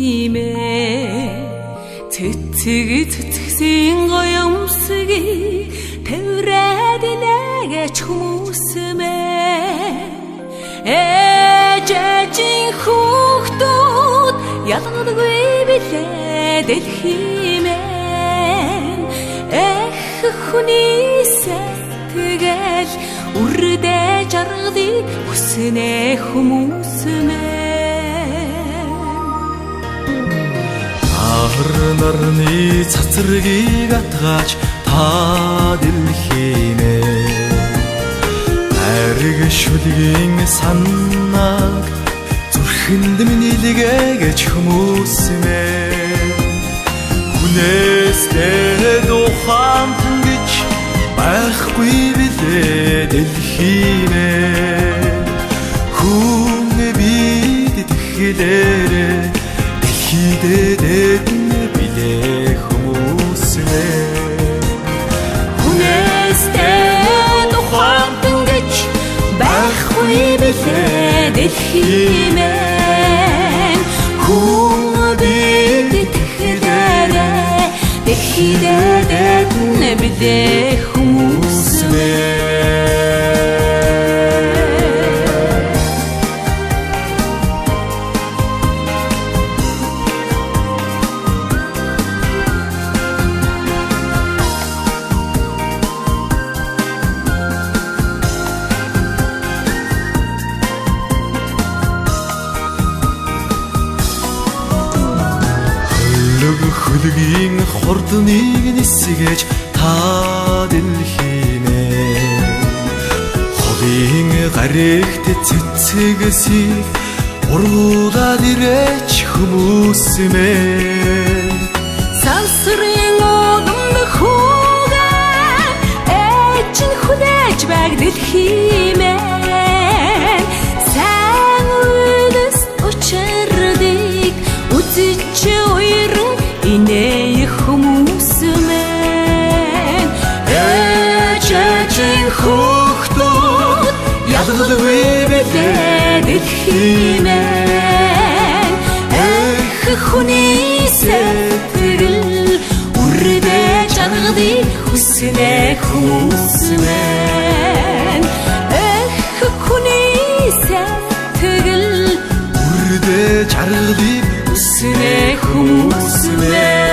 дэлхиймээ цэцэгсэн гоёмсгийг тэврээд нэгэж хүмүүсмээ ээжийн хүүхдүүд ялгадаггүй билээ дэлхиймээ хүний сэтгэл үрдэ жаргадыг хүснэ хүмүүсмээ нарны цацргийг атгаач та дэлхиймээ хайрыг шүлгийн санааг зүрхэнд минь илгээгэж хүмүүсмээ хүнээс дээд ухаантан гэж байхгүй билээ дэлхиймээ хүн бид тэгэхээр дэлхийдээд билээ хүмүүсмээ хүнээс дээд ухаантан гэж байхгүй билээ дэлхиймээ хүн бид тэгэхээр дэлхийдээд билээ хүмүүсмээ хөлгийн хурдныг нисгэж та дэлхиймээ ховын гаригт цэцэгсийг ургуулад ирээч хүмүүсмээ сансрын одонд хүүгээ эчин хүлээж байг дэлхиймээ сайн үдэс учирдыг үзэж уйран инээ хүмүүсмээ ээжийн хүүхдүүд ялгадаггүй билээ дэлхиймээ хүний сэтгэл үрдэ жаргадыг хүснэ хүмүүсмээ хүний сэтгэл үрдэ жаргадыг хүснэ хүмүүсмээ